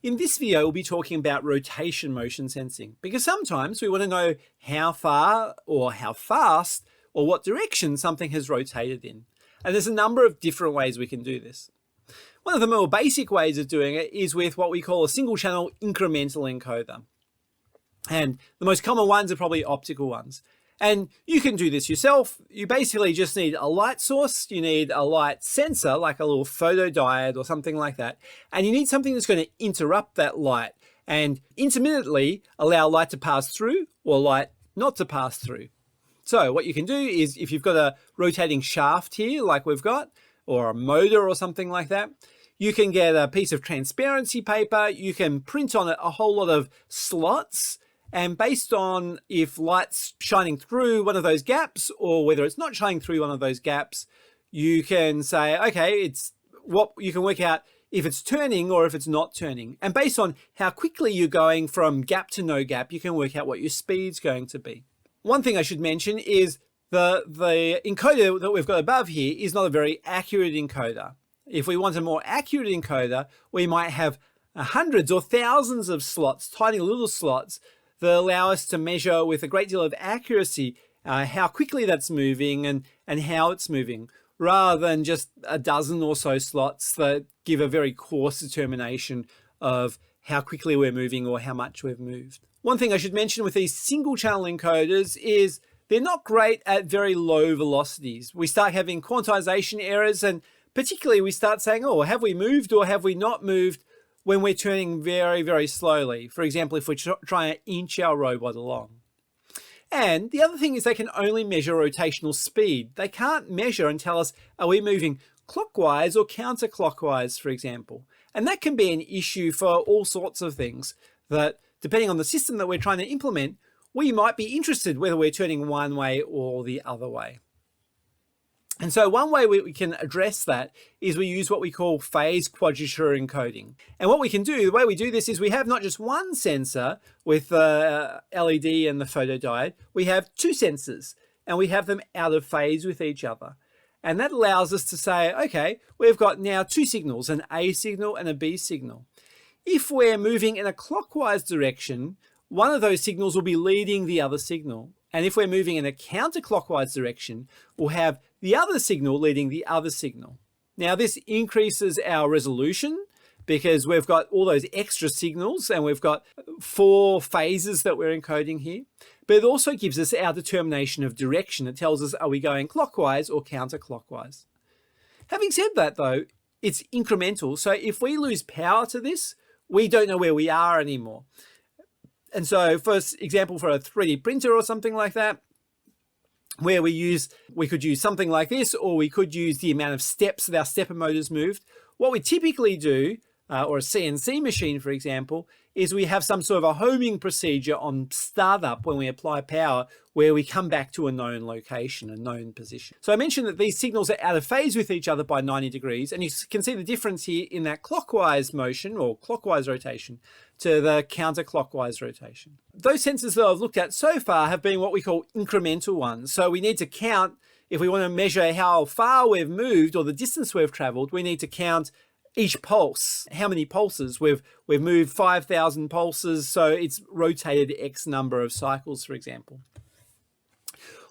In this video, we'll be talking about rotation motion sensing, because sometimes we want to know how far or how fast or what direction something has rotated in. And there's a number of different ways we can do this. One of the more basic ways of doing it is with what we call a single channel incremental encoder. And the most common ones are probably optical ones. And you can do this yourself. You basically just need a light source, you need a light sensor, like a little photodiode or something like that. And you need something that's going to interrupt that light and intermittently allow light to pass through or light not to pass through. So what you can do is, if you've got a rotating shaft here, like we've got, or a motor or something like that, you can get a piece of transparency paper, you can print on it a whole lot of slots, and based on if light's shining through one of those gaps or whether it's not shining through one of those gaps, you can say, okay, you can work out if it's turning or if it's not turning. And based on how quickly you're going from gap to no gap, you can work out what your speed's going to be. One thing I should mention is the encoder that we've got above here is not a very accurate encoder. If we want a more accurate encoder, we might have hundreds or thousands of slots, tiny little slots, that allow us to measure with a great deal of accuracy how quickly that's moving and how it's moving, rather than just a dozen or so slots that give a very coarse determination of how quickly we're moving or how much we've moved. One thing I should mention with these single channel encoders is they're not great at very low velocities. We start having quantization errors, and particularly we start saying, oh, have we moved or have we not moved, when we're turning very, very slowly. For example, if we're trying to inch our robot along. And the other thing is they can only measure rotational speed. They can't measure and tell us, are we moving clockwise or counterclockwise, for example. And that can be an issue for all sorts of things, that depending on the system that we're trying to implement, we might be interested whether we're turning one way or the other way. And so one way we can address that is we use what we call phase quadrature encoding. And what we can do, the way we do this is we have not just one sensor with the LED and the photodiode, we have two sensors and we have them out of phase with each other. And that allows us to say, okay, we've got now two signals, an A signal and a B signal. If we're moving in a clockwise direction, one of those signals will be leading the other signal. And if we're moving in a counterclockwise direction, we'll have the other signal leading the other signal. Now this increases our resolution because we've got all those extra signals and we've got 4 phases that we're encoding here. But it also gives us our determination of direction. It tells us, are we going clockwise or counterclockwise? Having said that though, it's incremental. So if we lose power to this, we don't know where we are anymore. And so for example, for a 3D printer or something like that, where we could use something like this, or we could use the amount of steps that our stepper motors moved. What we typically do, or a CNC machine, for example, is we have some sort of a homing procedure on startup when we apply power, where we come back to a known location, a known position. So I mentioned that these signals are out of phase with each other by 90 degrees, and you can see the difference here in that clockwise motion or clockwise rotation to the counterclockwise rotation. Those sensors that I've looked at so far have been what we call incremental ones. So we need to count, if we want to measure how far we've moved or the distance we've traveled, we need to count each pulse, how many pulses. We've moved 5,000 pulses, so it's rotated X number of cycles, for example.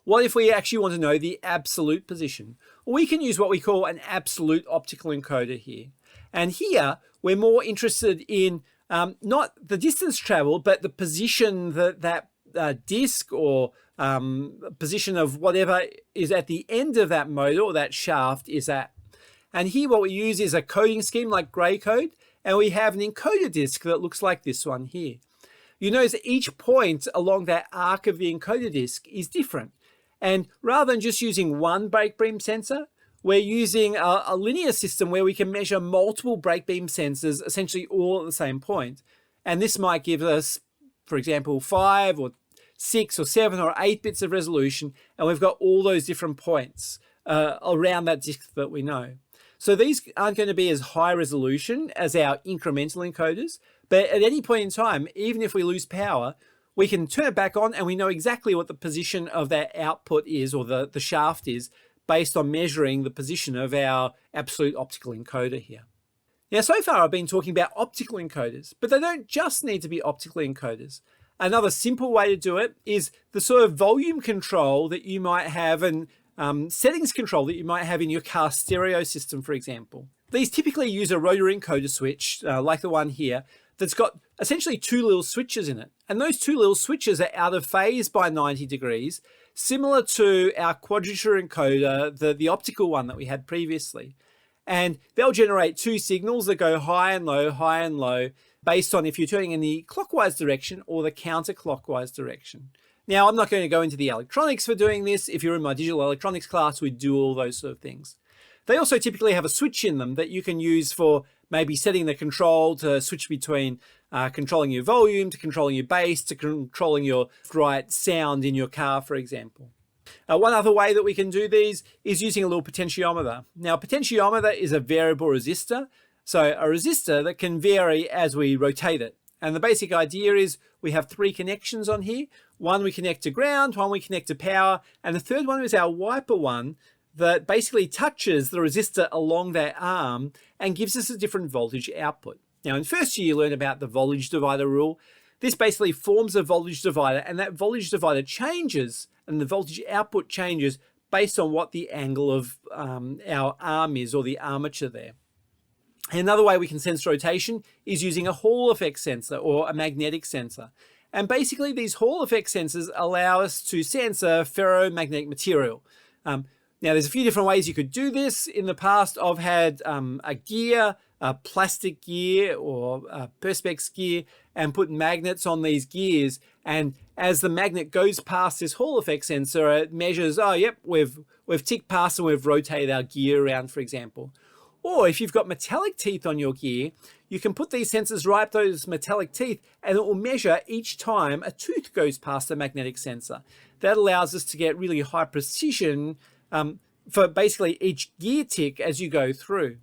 What if we actually want to know the absolute position? Well, we can use what we call an absolute optical encoder here. And here, we're more interested in not the distance traveled, but the position that disc or position of whatever is at the end of that motor or that shaft is at. And here what we use is a coding scheme like gray code, and we have an encoder disc that looks like this one here. You notice that each point along that arc of the encoder disc is different. And rather than just using one brake beam sensor, we're using a linear system where we can measure multiple brake beam sensors essentially all at the same point. And this might give us, for example, 5 or 6 or 7 or 8 bits of resolution, and we've got all those different points around that disc that we know. So these aren't going to be as high resolution as our incremental encoders, but at any point in time, even if we lose power, we can turn it back on and we know exactly what the position of that output is, or the shaft is, based on measuring the position of our absolute optical encoder here. Now, so far I've been talking about optical encoders, but they don't just need to be optical encoders. Another simple way to do it is the sort of volume control that you might have and settings control that you might have in your car stereo system, for example. These typically use a rotary encoder switch, like the one here, that's got essentially two little switches in it. And those two little switches are out of phase by 90 degrees, similar to our quadrature encoder, the optical one that we had previously. And they'll generate two signals that go high and low, based on if you're turning in the clockwise direction or the counterclockwise direction. Now, I'm not going to go into the electronics for doing this. If you're in my digital electronics class, we do all those sort of things. They also typically have a switch in them that you can use for maybe setting the control to switch between controlling your volume, to controlling your bass, to controlling your right sound in your car, for example. One other way that we can do these is using a little potentiometer. Now, a potentiometer is a variable resistor, so a resistor that can vary as we rotate it. And the basic idea is we have three connections on here. One we connect to ground, one we connect to power, and the third one is our wiper one that basically touches the resistor along that arm and gives us a different voltage output. Now, in first year, you learn about the voltage divider rule. This basically forms a voltage divider, and that voltage divider changes and the voltage output changes based on what the angle of our arm is, or the armature there. And another way we can sense rotation is using a Hall effect sensor or a magnetic sensor. And basically these Hall effect sensors allow us to sense a ferromagnetic material. Now, there's a few different ways you could do this. In the past, I've had a gear, a plastic gear or a perspex gear, and put magnets on these gears. And as the magnet goes past this Hall effect sensor, it measures, oh, yep, we've ticked past and we've rotated our gear around, for example. Or if you've got metallic teeth on your gear, you can put these sensors right up those metallic teeth, and it will measure each time a tooth goes past the magnetic sensor. That allows us to get really high precision for basically each gear tick as you go through.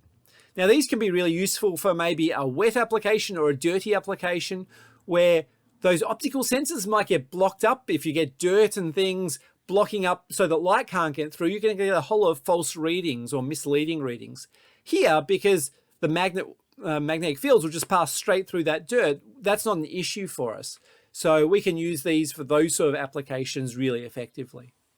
Now, these can be really useful for maybe a wet application or a dirty application where those optical sensors might get blocked up. If you get dirt and things blocking up so that light can't get through, you're going to get a whole lot of false readings or misleading readings. Here, because the magnetic fields will just pass straight through that dirt, that's not an issue for us. So we can use these for those sort of applications really effectively.